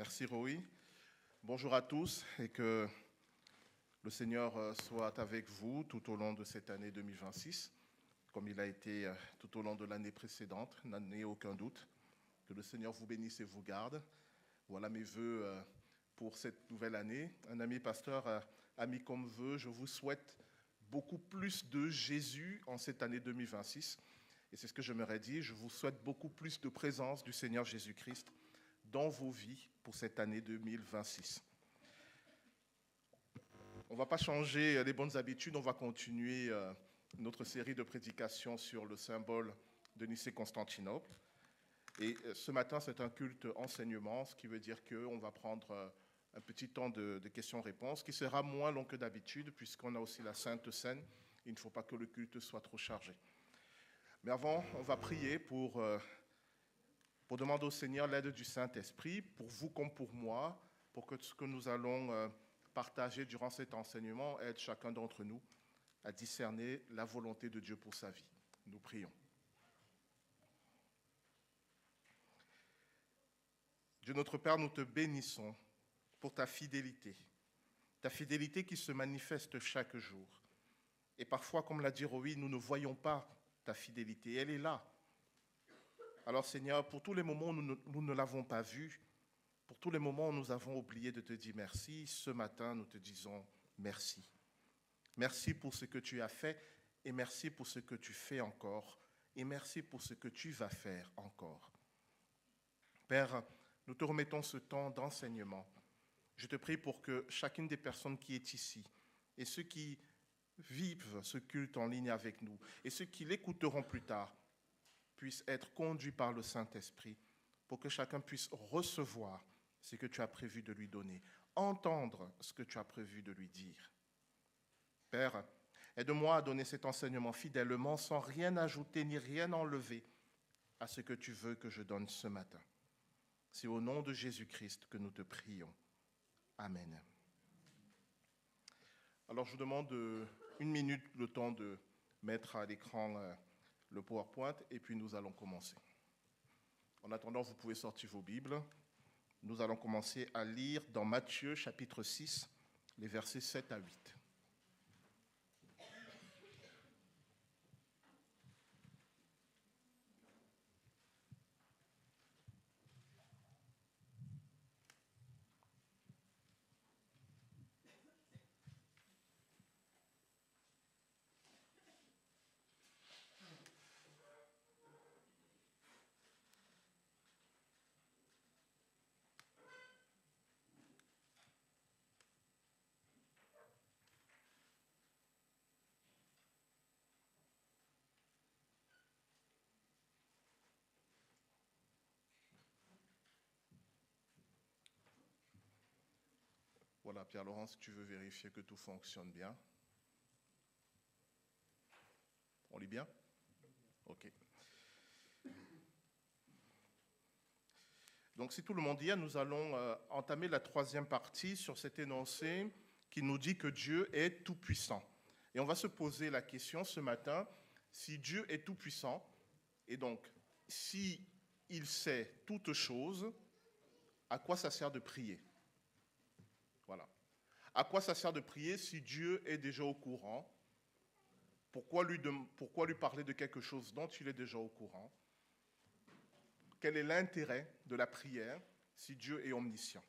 Merci Roy. Bonjour à tous et que le Seigneur soit avec vous tout au long de cette année 2026, comme il a été tout au long de l'année précédente, n'en aucun doute. Que le Seigneur vous bénisse et vous garde. Voilà mes vœux pour cette nouvelle année. Un ami pasteur a mis comme vœu, je vous souhaite beaucoup plus de Jésus en cette année 2026. Et c'est ce que je m'aurais dit, je vous souhaite beaucoup plus de présence du Seigneur Jésus-Christ dans vos vies pour cette année 2026. On ne va pas changer les bonnes habitudes, on va continuer notre série de prédications sur le symbole de Nicée-Constantinople. Et ce matin, c'est un culte enseignement, ce qui veut dire qu'on va prendre un petit temps de questions-réponses qui sera moins long que d'habitude, puisqu'on a aussi la Sainte Seine. Il ne faut pas que le culte soit trop chargé. Mais avant, on va prier pour demander au Seigneur l'aide du Saint-Esprit, pour vous comme pour moi, pour que ce que nous allons partager durant cet enseignement aide chacun d'entre nous à discerner la volonté de Dieu pour sa vie. Nous prions. Dieu notre Père, nous te bénissons pour ta fidélité qui se manifeste chaque jour. Et parfois, comme l'a dit Roy, nous ne voyons pas ta fidélité, elle est là. Alors Seigneur, pour tous les moments où nous ne l'avons pas vue, pour tous les moments où nous avons oublié de te dire merci, ce matin nous te disons merci. Merci pour ce que tu as fait et merci pour ce que tu fais encore et merci pour ce que tu vas faire encore. Père, nous te remettons ce temps d'enseignement. Je te prie pour que chacune des personnes qui est ici et ceux qui vivent ce culte en ligne avec nous et ceux qui l'écouteront plus tard puissent être conduits par le Saint-Esprit pour que chacun puisse recevoir ce que tu as prévu de lui donner, entendre ce que tu as prévu de lui dire. Père, aide-moi à donner cet enseignement fidèlement sans rien ajouter ni rien enlever à ce que tu veux que je donne ce matin. C'est au nom de Jésus-Christ que nous te prions. Amen. Alors je vous demande une minute le temps de mettre à l'écran le PowerPoint et puis nous allons commencer. En attendant, vous pouvez sortir vos Bibles. Nous allons commencer à lire dans Matthieu chapitre 6, les versets 7 à 8. Voilà, Pierre-Laurent, si tu veux vérifier que tout fonctionne bien. On lit bien? OK. Donc, si tout le monde y est, nous allons entamer la troisième partie sur cet énoncé qui nous dit que Dieu est tout-puissant. Et on va se poser la question ce matin, si Dieu est tout-puissant, et donc, si il sait toutes choses, à quoi ça sert de prier? Voilà. À quoi ça sert de prier si Dieu est déjà au courant? Pourquoi lui parler de quelque chose dont il est déjà au courant? Quel est l'intérêt de la prière si Dieu est omniscient?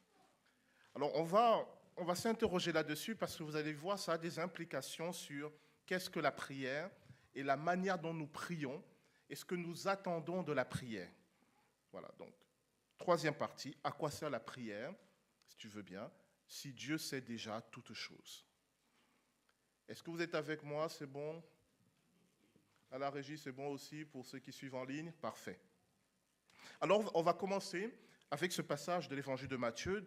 Alors, on va s'interroger là-dessus parce que vous allez voir, ça a des implications sur qu'est-ce que la prière et la manière dont nous prions et ce que nous attendons de la prière. Voilà, donc, troisième partie, à quoi sert la prière, si tu veux bien, si Dieu sait déjà toutes choses. Est-ce que vous êtes avec moi? C'est bon? À la régie, c'est bon aussi pour ceux qui suivent en ligne? Parfait. Alors, on va commencer avec ce passage de l'évangile de Matthieu,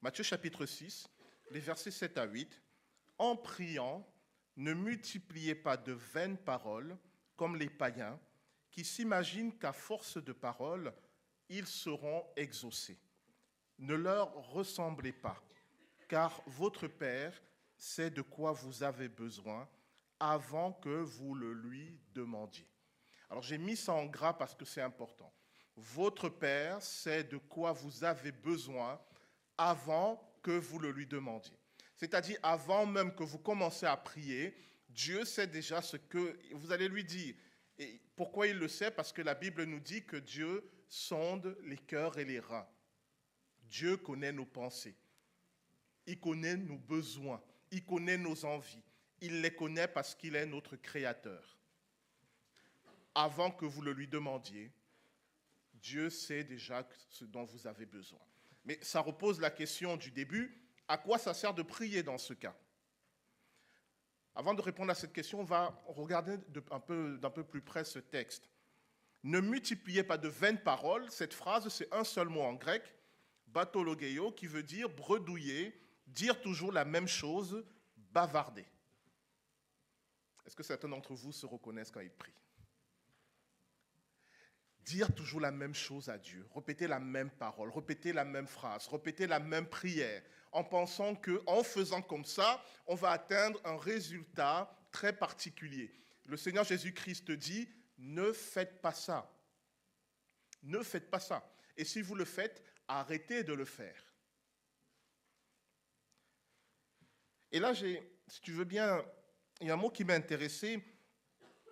Matthieu chapitre 6, les versets 7 à 8. « En priant, ne multipliez pas de vaines paroles comme les païens qui s'imaginent qu'à force de paroles, ils seront exaucés. Ne leur ressemblez pas, car votre Père sait de quoi vous avez besoin avant que vous le lui demandiez. » Alors j'ai mis ça en gras parce que c'est important. Votre Père sait de quoi vous avez besoin avant que vous le lui demandiez. C'est-à-dire, avant même que vous commencez à prier, Dieu sait déjà ce que vous allez lui dire. Et pourquoi il le sait? Parce que la Bible nous dit que Dieu sonde les cœurs et les reins. Dieu connaît nos pensées. Il connaît nos besoins. Il connaît nos envies. Il les connaît parce qu'il est notre créateur. Avant que vous le lui demandiez, Dieu sait déjà ce dont vous avez besoin. Mais ça repose la question du début, à quoi ça sert de prier dans ce cas? Avant de répondre à cette question, on va regarder d'un peu plus près ce texte. Ne multipliez pas de vaines paroles. Cette phrase, c'est un seul mot en grec, batologeo, qui veut dire bredouiller, dire toujours la même chose, bavarder. Est-ce que certains d'entre vous se reconnaissent quand ils prient? Dire toujours la même chose à Dieu, répéter la même parole, répéter la même phrase, répéter la même prière, en pensant qu'en faisant comme ça, on va atteindre un résultat très particulier. Le Seigneur Jésus-Christ dit, ne faites pas ça. Ne faites pas ça. Et si vous le faites, arrêtez de le faire. Et là, si tu veux bien, il y a un mot qui m'a intéressé.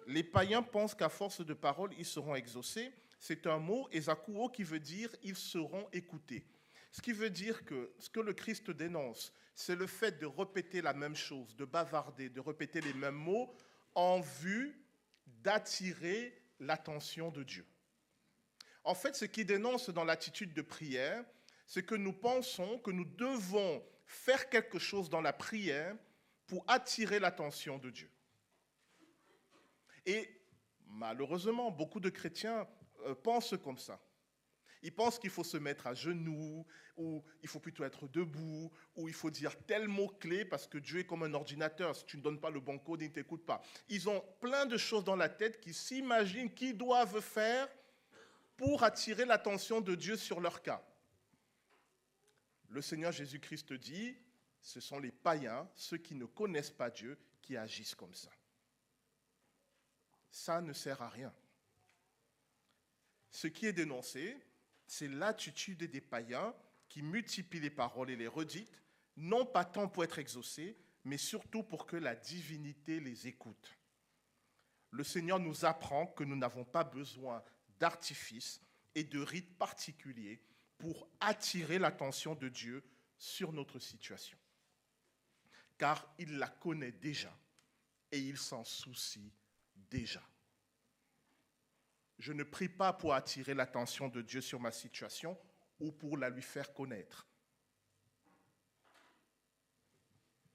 Les païens pensent qu'à force de paroles, ils seront exaucés. C'est un mot, esakuo, qui veut dire « ils seront écoutés ». Ce qui veut dire que ce que le Christ dénonce, c'est le fait de répéter la même chose, de bavarder, de répéter les mêmes mots en vue d'attirer l'attention de Dieu. En fait, ce qu'il dénonce dans l'attitude de prière, c'est que nous pensons que nous devons faire quelque chose dans la prière pour attirer l'attention de Dieu. Et malheureusement, beaucoup de chrétiens pensent comme ça. Ils pensent qu'il faut se mettre à genoux, ou il faut plutôt être debout, ou il faut dire tel mot-clé parce que Dieu est comme un ordinateur. Si tu ne donnes pas le bon code, il ne t'écoute pas. Ils ont plein de choses dans la tête qui s'imaginent qu'ils doivent faire pour attirer l'attention de Dieu sur leur cas. Le Seigneur Jésus-Christ dit, ce sont les païens, ceux qui ne connaissent pas Dieu, qui agissent comme ça. Ça ne sert à rien. Ce qui est dénoncé, c'est l'attitude des païens qui multiplient les paroles et les redites, non pas tant pour être exaucés, mais surtout pour que la divinité les écoute. Le Seigneur nous apprend que nous n'avons pas besoin d'artifices et de rites particuliers pour attirer l'attention de Dieu sur notre situation. Car il la connaît déjà et il s'en soucie déjà. Je ne prie pas pour attirer l'attention de Dieu sur ma situation ou pour la lui faire connaître.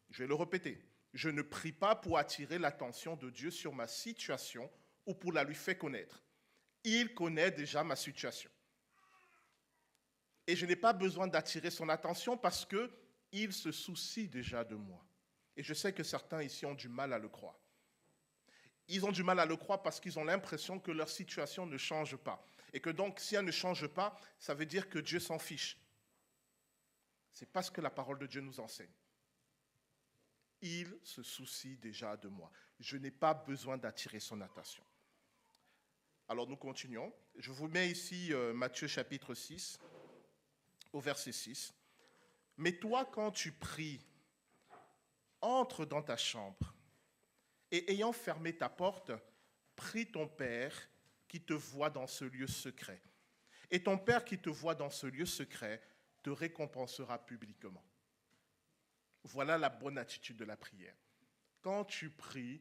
Je vais le répéter. Je ne prie pas pour attirer l'attention de Dieu sur ma situation ou pour la lui faire connaître. Il connaît déjà ma situation. Et je n'ai pas besoin d'attirer son attention parce qu'il se soucie déjà de moi. Et je sais que certains ici ont du mal à le croire. Ils ont du mal à le croire parce qu'ils ont l'impression que leur situation ne change pas. Et que donc, si elle ne change pas, ça veut dire que Dieu s'en fiche. Ce n'est pas ce que la parole de Dieu nous enseigne. Il se soucie déjà de moi. Je n'ai pas besoin d'attirer son attention. Alors nous continuons. Je vous mets ici Matthieu chapitre 6, au verset 6. « Mais toi, quand tu pries, entre dans ta chambre, et ayant fermé ta porte, prie ton Père qui te voit dans ce lieu secret. Et ton Père qui te voit dans ce lieu secret te récompensera publiquement. » Voilà la bonne attitude de la prière. Quand tu pries,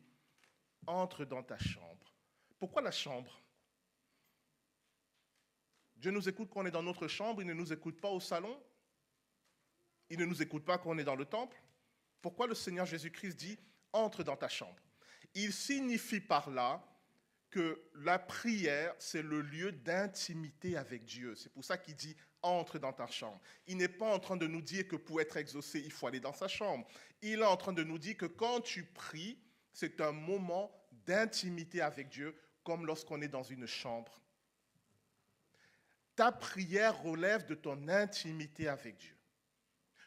entre dans ta chambre. Pourquoi la chambre? Dieu nous écoute quand on est dans notre chambre, il ne nous écoute pas au salon, il ne nous écoute pas quand on est dans le temple. Pourquoi le Seigneur Jésus-Christ dit « entre dans ta chambre » ? Il signifie par là que la prière, c'est le lieu d'intimité avec Dieu. C'est pour ça qu'il dit « entre dans ta chambre ». Il n'est pas en train de nous dire que pour être exaucé, il faut aller dans sa chambre. Il est en train de nous dire que quand tu pries, c'est un moment d'intimité avec Dieu, comme lorsqu'on est dans une chambre. Ta prière relève de ton intimité avec Dieu,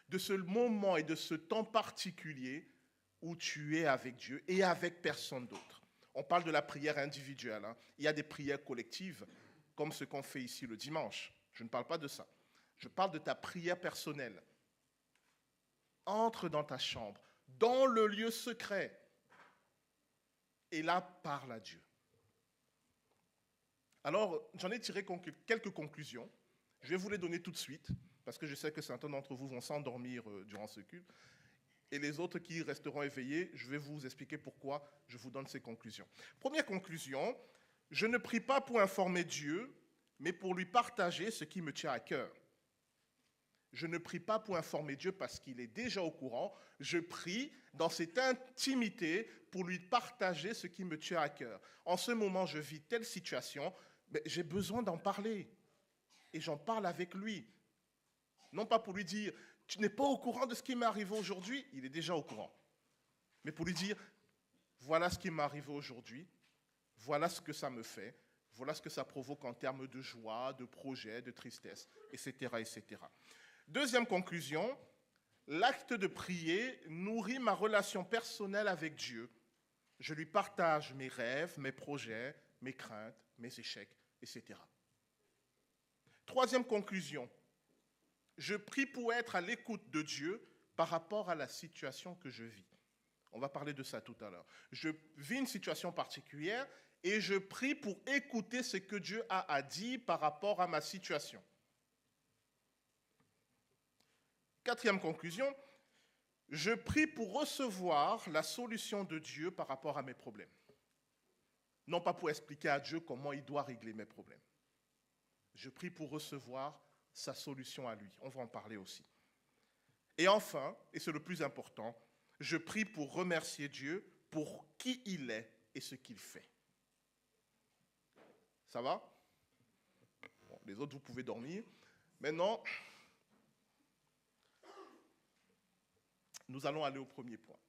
de ce moment et de ce temps particulier où tu es avec Dieu et avec personne d'autre. On parle de la prière individuelle. Il y a des prières collectives, comme ce qu'on fait ici le dimanche. Je ne parle pas de ça. Je parle de ta prière personnelle. Entre dans ta chambre, dans le lieu secret, et là, parle à Dieu. Alors, j'en ai tiré quelques conclusions. Je vais vous les donner tout de suite, parce que je sais que certains d'entre vous vont s'endormir durant ce culte. Et les autres qui resteront éveillés, je vais vous expliquer pourquoi je vous donne ces conclusions. Première conclusion, je ne prie pas pour informer Dieu, mais pour lui partager ce qui me tient à cœur. Je ne prie pas pour informer Dieu parce qu'il est déjà au courant. Je prie dans cette intimité pour lui partager ce qui me tient à cœur. En ce moment, je vis telle situation, mais j'ai besoin d'en parler. Et j'en parle avec lui. Non pas pour lui dire, tu n'es pas au courant de ce qui m'est arrivé aujourd'hui, il est déjà au courant. Mais pour lui dire, voilà ce qui m'est arrivé aujourd'hui, voilà ce que ça me fait, voilà ce que ça provoque en termes de joie, de projet, de tristesse, etc., etc. Deuxième conclusion, l'acte de prier nourrit ma relation personnelle avec Dieu. Je lui partage mes rêves, mes projets, mes craintes, mes échecs, etc. Troisième conclusion, je prie pour être à l'écoute de Dieu par rapport à la situation que je vis. On va parler de ça tout à l'heure. Je vis une situation particulière et je prie pour écouter ce que Dieu a à dire par rapport à ma situation. Quatrième conclusion, je prie pour recevoir la solution de Dieu par rapport à mes problèmes. Non pas pour expliquer à Dieu comment il doit régler mes problèmes. Je prie pour recevoir sa solution à lui. On va en parler aussi. Et enfin, et c'est le plus important, je prie pour remercier Dieu pour qui il est et ce qu'il fait. Ça va? Bon, les autres, vous pouvez dormir. Maintenant, nous allons aller au premier point.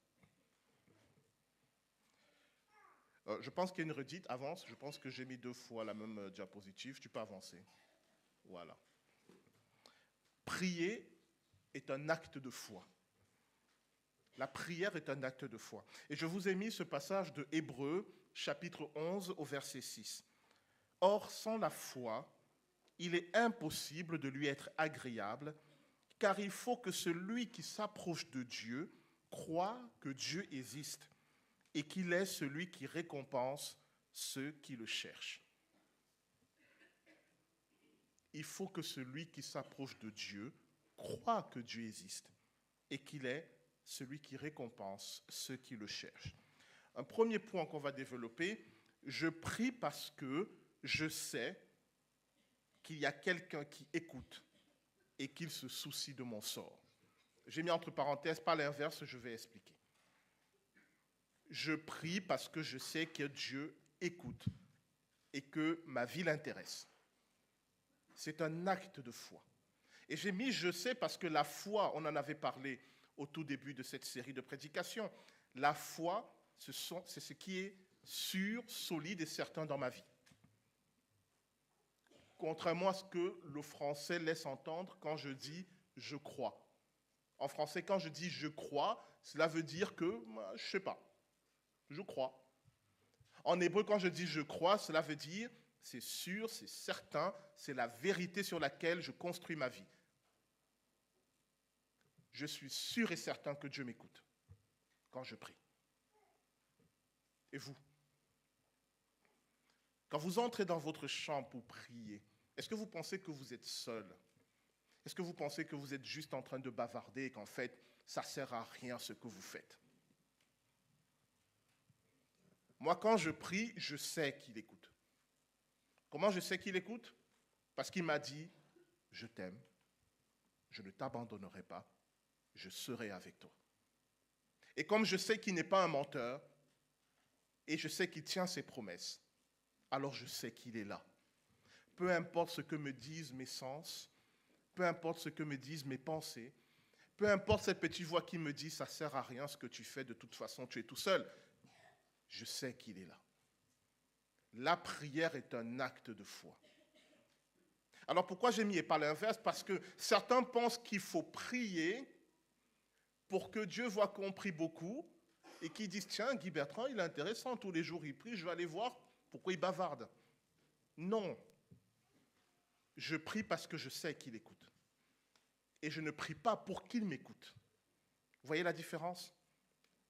Je pense qu'il y a une redite. Avance. Je pense que j'ai mis 2 fois la même diapositive. Tu peux avancer. Voilà. Prier est un acte de foi. La prière est un acte de foi. Et je vous ai mis ce passage de Hébreux, chapitre 11, au verset 6. Or, sans la foi, il est impossible de lui être agréable, car il faut que celui qui s'approche de Dieu croit que Dieu existe et qu'il est celui qui récompense ceux qui le cherchent. Il faut que celui qui s'approche de Dieu croit que Dieu existe et qu'il est celui qui récompense ceux qui le cherchent. Un premier point qu'on va développer, je prie parce que je sais qu'il y a quelqu'un qui écoute et qu'il se soucie de mon sort. J'ai mis entre parenthèses, pas l'inverse, je vais expliquer. Je prie parce que je sais que Dieu écoute et que ma vie l'intéresse. C'est un acte de foi. Et j'ai mis je sais parce que la foi, on en avait parlé au tout début de cette série de prédications. La foi, c'est ce qui est sûr, solide et certain dans ma vie. Contrairement à ce que le français laisse entendre quand je dis « je crois ». En français, quand je dis « je crois », cela veut dire que je ne sais pas. Je crois. En hébreu, quand je dis « je crois », cela veut dire c'est sûr, c'est certain, c'est la vérité sur laquelle je construis ma vie. Je suis sûr et certain que Dieu m'écoute quand je prie. Et vous? Quand vous entrez dans votre chambre pour prier, est-ce que vous pensez que vous êtes seul? Est-ce que vous pensez que vous êtes juste en train de bavarder et qu'en fait, ça ne sert à rien ce que vous faites? Moi, quand je prie, je sais qu'il écoute. Comment je sais qu'il écoute? Parce qu'il m'a dit, je t'aime, je ne t'abandonnerai pas, je serai avec toi. Et comme je sais qu'il n'est pas un menteur, et je sais qu'il tient ses promesses, alors je sais qu'il est là. Peu importe ce que me disent mes sens, peu importe ce que me disent mes pensées, peu importe cette petite voix qui me dit, ça ne sert à rien ce que tu fais, de toute façon, tu es tout seul. Je sais qu'il est là. La prière est un acte de foi. Alors pourquoi j'ai mis et pas l'inverse? Parce que certains pensent qu'il faut prier pour que Dieu voit qu'on prie beaucoup et qu'ils disent, tiens, Guy Bertrand, il est intéressant, tous les jours il prie, je vais aller voir pourquoi il bavarde. Non. Je prie parce que je sais qu'il écoute. Et je ne prie pas pour qu'il m'écoute. Vous voyez la différence?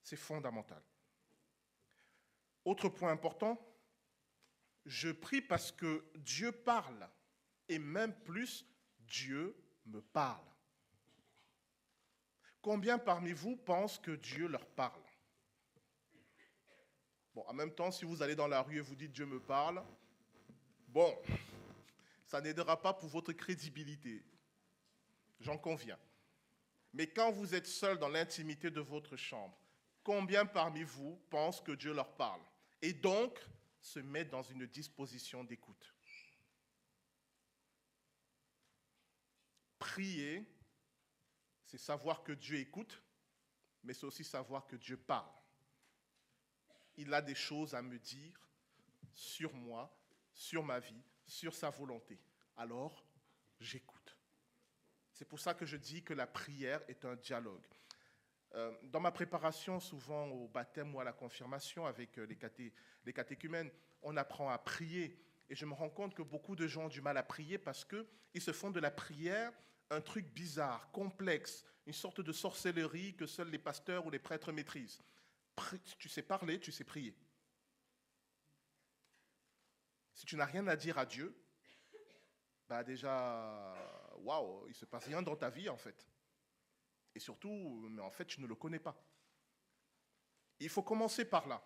C'est fondamental. Autre point important, je prie parce que Dieu parle. Et même plus, Dieu me parle. Combien parmi vous pensent que Dieu leur parle? Bon, en même temps, si vous allez dans la rue et vous dites Dieu me parle, bon, ça n'aidera pas pour votre crédibilité. J'en conviens. Mais quand vous êtes seul dans l'intimité de votre chambre, combien parmi vous pensent que Dieu leur parle? Et donc, se mettent dans une disposition d'écoute. Prier, c'est savoir que Dieu écoute, mais c'est aussi savoir que Dieu parle. Il a des choses à me dire sur moi, sur ma vie, sur sa volonté. Alors, j'écoute. C'est pour ça que je dis que la prière est un dialogue. Dans ma préparation, souvent au baptême ou à la confirmation avec les catéchumènes, on apprend à prier. Et je me rends compte que beaucoup de gens ont du mal à prier parce qu'ils se font de la prière un truc bizarre, complexe, une sorte de sorcellerie que seuls les pasteurs ou les prêtres maîtrisent. Tu sais parler, tu sais prier. Si tu n'as rien à dire à Dieu, bah déjà, waouh, il ne se passe rien dans ta vie en fait. Et surtout, mais en fait, tu ne le connais pas. Il faut commencer par là.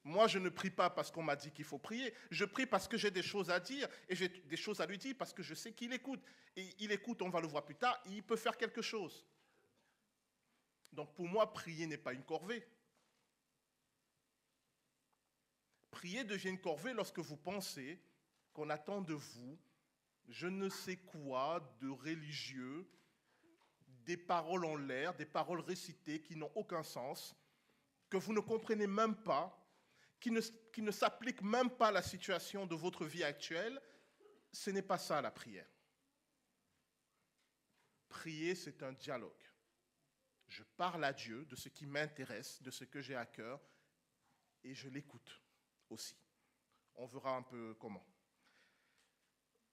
Moi, je ne prie pas parce qu'on m'a dit qu'il faut prier. Je prie parce que j'ai des choses à dire et j'ai des choses à lui dire parce que je sais qu'il écoute. Et il écoute, on va le voir plus tard, il peut faire quelque chose. Donc pour moi, prier n'est pas une corvée. Prier devient une corvée lorsque vous pensez qu'on attend de vous je ne sais quoi de religieux, des paroles en l'air, des paroles récitées qui n'ont aucun sens, que vous ne comprenez même pas, qui ne s'appliquent même pas à la situation de votre vie actuelle. Ce n'est pas ça la prière. Prier, c'est un dialogue. Je parle à Dieu de ce qui m'intéresse, de ce que j'ai à cœur, et je l'écoute aussi. On verra un peu comment.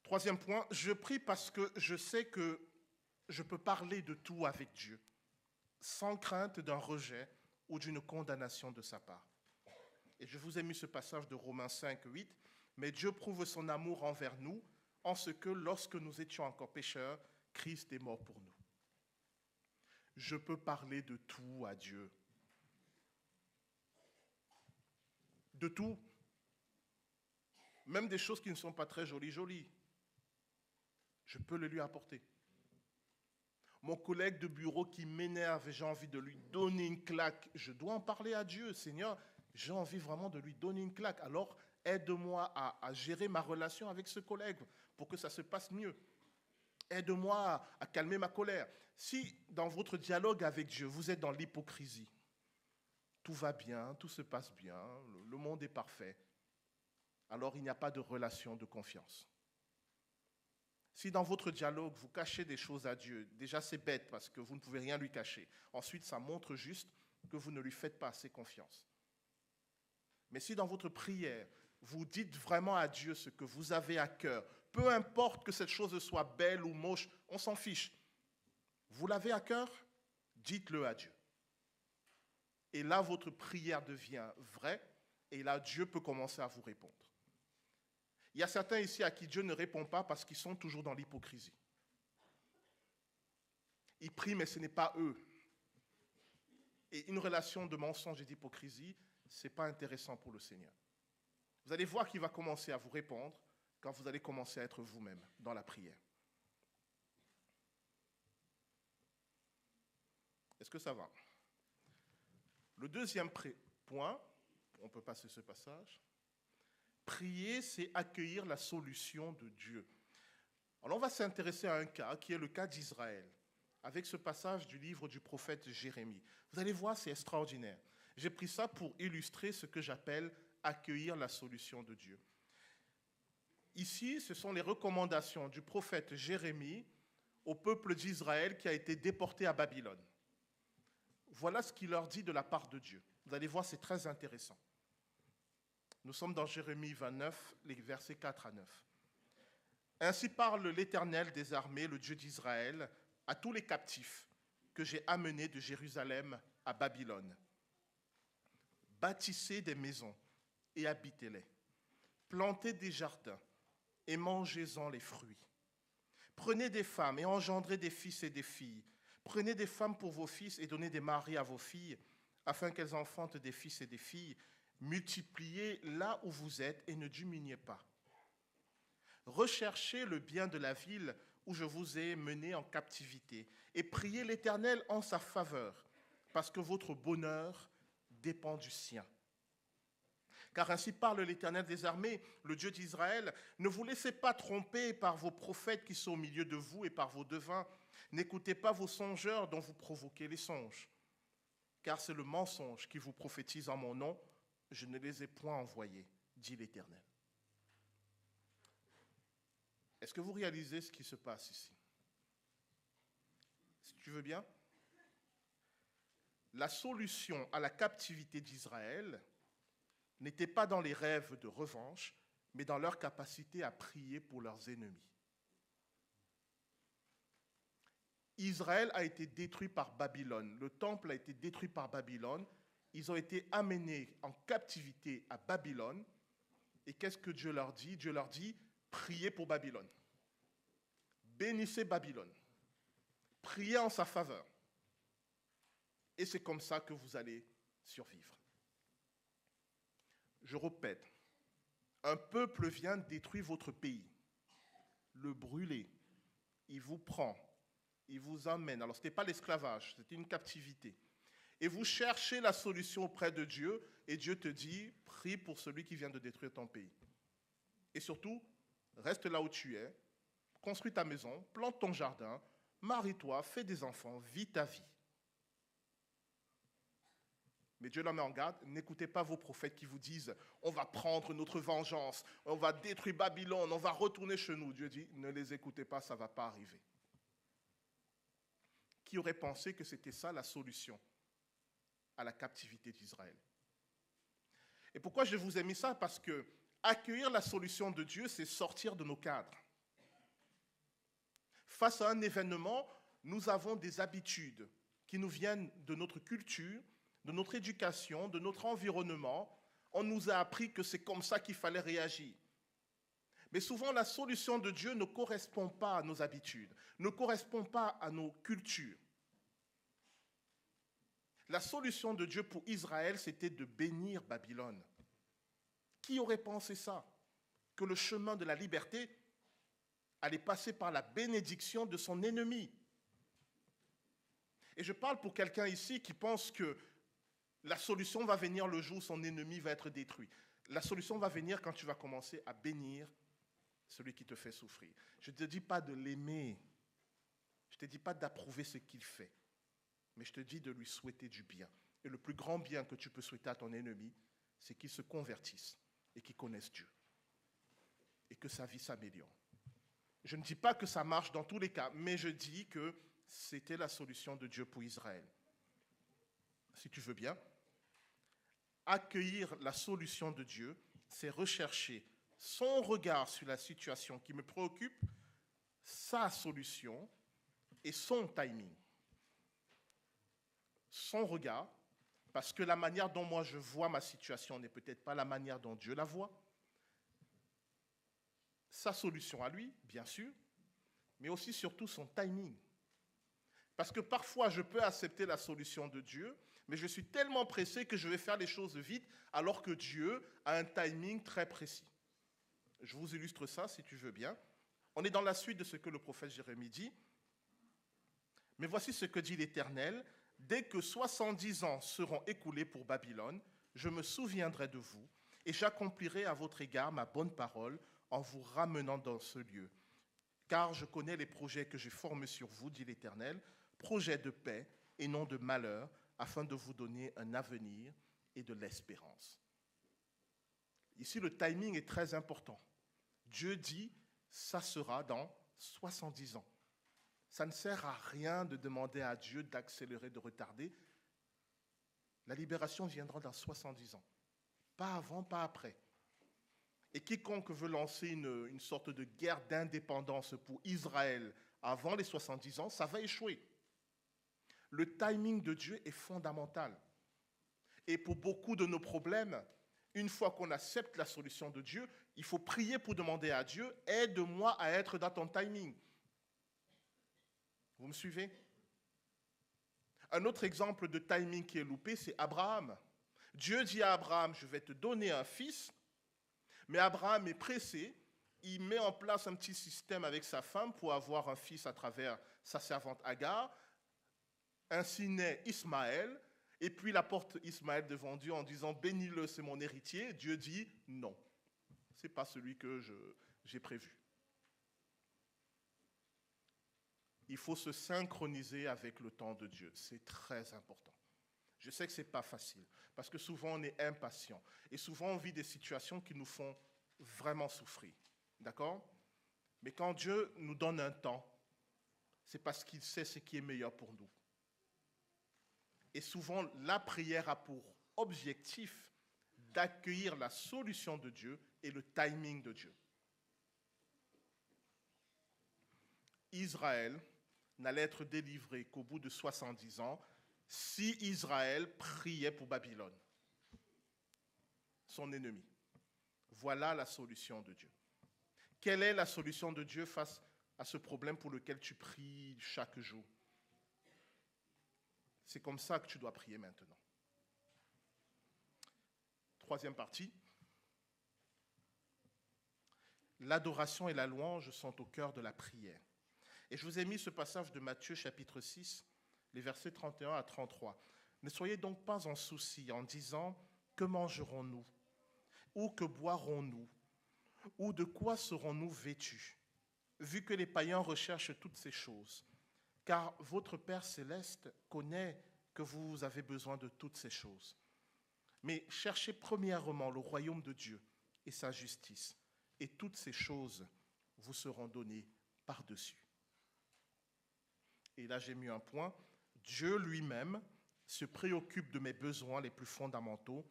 Troisième point, je prie parce que je sais que je peux parler de tout avec Dieu, sans crainte d'un rejet ou d'une condamnation de sa part. Et je vous ai mis ce passage de Romains 5, 8. Mais Dieu prouve son amour envers nous en ce que lorsque nous étions encore pécheurs, Christ est mort pour nous. Je peux parler de tout à Dieu. De tout. Même des choses qui ne sont pas très jolies. Je peux le lui apporter. Mon collègue de bureau qui m'énerve et j'ai envie de lui donner une claque, je dois en parler à Dieu. Seigneur, j'ai envie vraiment de lui donner une claque. Alors, aide-moi à gérer ma relation avec ce collègue pour que ça se passe mieux. Aide-moi à calmer ma colère. Si dans votre dialogue avec Dieu, vous êtes dans l'hypocrisie, tout va bien, tout se passe bien, le monde est parfait, alors il n'y a pas de relation de confiance. Si dans votre dialogue, vous cachez des choses à Dieu, déjà c'est bête parce que vous ne pouvez rien lui cacher. Ensuite, ça montre juste que vous ne lui faites pas assez confiance. Mais si dans votre prière, vous dites vraiment à Dieu ce que vous avez à cœur, peu importe que cette chose soit belle ou moche, on s'en fiche. Vous l'avez à cœur, dites-le à Dieu. Et là, votre prière devient vraie et là, Dieu peut commencer à vous répondre. Il y a certains ici à qui Dieu ne répond pas parce qu'ils sont toujours dans l'hypocrisie. Ils prient, mais ce n'est pas eux. Et une relation de mensonge et d'hypocrisie, ce n'est pas intéressant pour le Seigneur. Vous allez voir qu'il va commencer à vous répondre quand vous allez commencer à être vous-même dans la prière. Est-ce que ça va? Le deuxième point, on peut passer ce passage. Prier, c'est accueillir la solution de Dieu. Alors on va s'intéresser à un cas qui est le cas d'Israël, avec ce passage du livre du prophète Jérémie. Vous allez voir, c'est extraordinaire. J'ai pris ça pour illustrer ce que j'appelle accueillir la solution de Dieu. Ici, ce sont les recommandations du prophète Jérémie au peuple d'Israël qui a été déporté à Babylone. Voilà ce qu'il leur dit de la part de Dieu. Vous allez voir, c'est très intéressant. Nous sommes dans Jérémie 29, les versets 4 à 9. Ainsi parle l'Éternel des armées, le Dieu d'Israël, à tous les captifs que j'ai amenés de Jérusalem à Babylone. Bâtissez des maisons et habitez-les. Plantez des jardins et mangez-en les fruits. Prenez des femmes et engendrez des fils et des filles. Prenez des femmes pour vos fils et donnez des maris à vos filles, afin qu'elles enfantent des fils et des filles. Multipliez là où vous êtes et ne diminuez pas. Recherchez le bien de la ville où je vous ai mené en captivité et priez l'Éternel en sa faveur, parce que votre bonheur dépend du sien. Car ainsi parle l'Éternel des armées, le Dieu d'Israël, ne vous laissez pas tromper par vos prophètes qui sont au milieu de vous et par vos devins. N'écoutez pas vos songeurs dont vous provoquez les songes. Car c'est le mensonge qui vous prophétise en mon nom. Je ne les ai point envoyés, dit l'Éternel. Est-ce que vous réalisez ce qui se passe ici? Si tu veux bien, la solution à la captivité d'Israël n'était pas dans les rêves de revanche, mais dans leur capacité à prier pour leurs ennemis. Israël a été détruit par Babylone, le temple a été détruit par Babylone, ils ont été amenés en captivité à Babylone, et qu'est-ce que Dieu leur dit? Dieu leur dit, priez pour Babylone, bénissez Babylone, priez en sa faveur, et c'est comme ça que vous allez survivre. Je répète, un peuple vient détruire votre pays, le brûler, il vous prend, il vous emmène. Alors ce n'était pas l'esclavage, c'était une captivité. Et vous cherchez la solution auprès de Dieu, et Dieu te dit, prie pour celui qui vient de détruire ton pays. Et surtout, reste là où tu es, construis ta maison, plante ton jardin, marie-toi, fais des enfants, vis ta vie. Mais Dieu l'en met en garde, n'écoutez pas vos prophètes qui vous disent « on va prendre notre vengeance, on va détruire Babylone, on va retourner chez nous ». Dieu dit « ne les écoutez pas, ça ne va pas arriver ». Qui aurait pensé que c'était ça la solution à la captivité d'Israël? Et pourquoi je vous ai mis ça? Parce que accueillir la solution de Dieu, c'est sortir de nos cadres. Face à un événement, nous avons des habitudes qui nous viennent de notre culture, de notre éducation, de notre environnement. On nous a appris que c'est comme ça qu'il fallait réagir. Mais souvent, la solution de Dieu ne correspond pas à nos habitudes, ne correspond pas à nos cultures. La solution de Dieu pour Israël, c'était de bénir Babylone. Qui aurait pensé ça? Que le chemin de la liberté allait passer par la bénédiction de son ennemi. Et je parle pour quelqu'un ici qui pense que la solution va venir le jour où son ennemi va être détruit. La solution va venir quand tu vas commencer à bénir celui qui te fait souffrir. Je ne te dis pas de l'aimer. Je ne te dis pas d'approuver ce qu'il fait. Mais je te dis de lui souhaiter du bien. Et le plus grand bien que tu peux souhaiter à ton ennemi, c'est qu'il se convertisse et qu'il connaisse Dieu. Et que sa vie s'améliore. Je ne dis pas que ça marche dans tous les cas, mais je dis que c'était la solution de Dieu pour Israël. Si tu veux bien, accueillir la solution de Dieu, c'est rechercher son regard sur la situation qui me préoccupe, sa solution et son timing. Son regard, parce que la manière dont moi je vois ma situation n'est peut-être pas la manière dont Dieu la voit. Sa solution à lui, bien sûr, mais aussi surtout son timing. Parce que parfois je peux accepter la solution de Dieu, mais je suis tellement pressé que je vais faire les choses vite, alors que Dieu a un timing très précis. Je vous illustre ça, si tu veux bien. On est dans la suite de ce que le prophète Jérémie dit. Mais voici ce que dit l'Éternel. Dès que 70 ans seront écoulés pour Babylone, je me souviendrai de vous et j'accomplirai à votre égard ma bonne parole en vous ramenant dans ce lieu. Car je connais les projets que j'ai formés sur vous, dit l'Éternel, projets de paix et non de malheur, afin de vous donner un avenir et de l'espérance. Ici, le timing est très important. Dieu dit, ça sera dans 70 ans. Ça ne sert à rien de demander à Dieu d'accélérer, de retarder. La libération viendra dans 70 ans. Pas avant, pas après. Et quiconque veut lancer une sorte de guerre d'indépendance pour Israël avant les 70 ans, ça va échouer. Le timing de Dieu est fondamental. Et pour beaucoup de nos problèmes, une fois qu'on accepte la solution de Dieu, il faut prier pour demander à Dieu, aide-moi à être dans ton timing. Vous me suivez? Un autre exemple de timing qui est loupé, c'est Abraham. Dieu dit à Abraham, je vais te donner un fils, mais Abraham est pressé, il met en place un petit système avec sa femme pour avoir un fils à travers sa servante Agar. Ainsi naît Ismaël, et puis il apporte Ismaël devant Dieu en disant, bénis-le, c'est mon héritier. Dieu dit, non, ce n'est pas celui que j'ai prévu. Il faut se synchroniser avec le temps de Dieu, c'est très important. Je sais que ce n'est pas facile, parce que souvent on est impatient, et souvent on vit des situations qui nous font vraiment souffrir, d'accord? Mais quand Dieu nous donne un temps, c'est parce qu'il sait ce qui est meilleur pour nous. Et souvent, la prière a pour objectif d'accueillir la solution de Dieu et le timing de Dieu. Israël n'allait être délivré qu'au bout de 70 ans si Israël priait pour Babylone, son ennemi. Voilà la solution de Dieu. Quelle est la solution de Dieu face à ce problème pour lequel tu pries chaque jour? C'est comme ça que tu dois prier maintenant. Troisième partie. L'adoration et la louange sont au cœur de la prière. Et je vous ai mis ce passage de Matthieu chapitre 6, les versets 31 à 33. Ne soyez donc pas en souci en disant « Que mangerons-nous ? Ou que boirons-nous ? Ou de quoi serons-nous vêtus ? Vu que les païens recherchent toutes ces choses. Car votre Père céleste connaît que vous avez besoin de toutes ces choses. Mais cherchez premièrement le royaume de Dieu et sa justice, et toutes ces choses vous seront données par-dessus. » Et là, j'ai mis un point. Dieu lui-même se préoccupe de mes besoins les plus fondamentaux.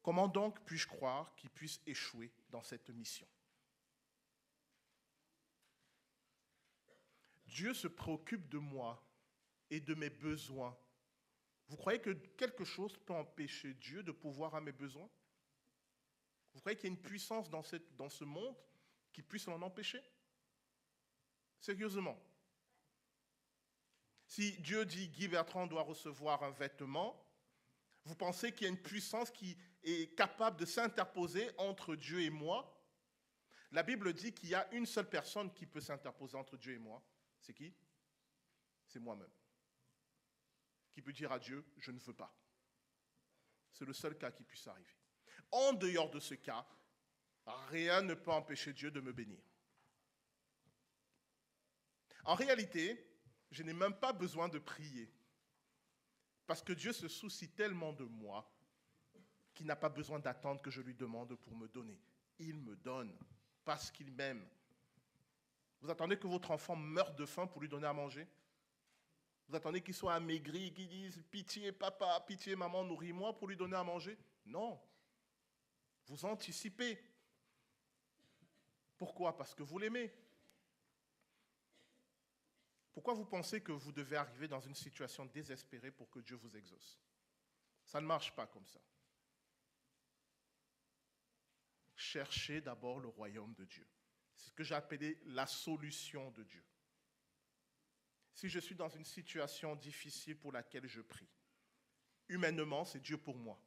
Comment donc puis-je croire qu'il puisse échouer dans cette mission? Dieu se préoccupe de moi et de mes besoins. Vous croyez que quelque chose peut empêcher Dieu de pouvoir à mes besoins? Vous croyez qu'il y a une puissance dans ce monde qui puisse l'en empêcher? Sérieusement. Si Dieu dit Guy Bertrand doit recevoir un vêtement, vous pensez qu'il y a une puissance qui est capable de s'interposer entre Dieu et moi? La Bible dit qu'il y a une seule personne qui peut s'interposer entre Dieu et moi. C'est qui? C'est moi-même. Qui peut dire à Dieu, je ne veux pas. C'est le seul cas qui puisse arriver. En dehors de ce cas, rien ne peut empêcher Dieu de me bénir. En réalité, je n'ai même pas besoin de prier. Parce que Dieu se soucie tellement de moi qu'il n'a pas besoin d'attendre que je lui demande pour me donner. Il me donne parce qu'il m'aime. Vous attendez que votre enfant meure de faim pour lui donner à manger? Vous attendez qu'il soit amaigri, qu'il dise « Pitié papa, pitié maman, nourris-moi » pour lui donner à manger? Non. Vous anticipez. Pourquoi? Parce que vous l'aimez. Pourquoi vous pensez que vous devez arriver dans une situation désespérée pour que Dieu vous exauce? Ça ne marche pas comme ça. Cherchez d'abord le royaume de Dieu. C'est ce que j'ai appelé la solution de Dieu. Si je suis dans une situation difficile pour laquelle je prie, humainement, c'est Dieu pour moi.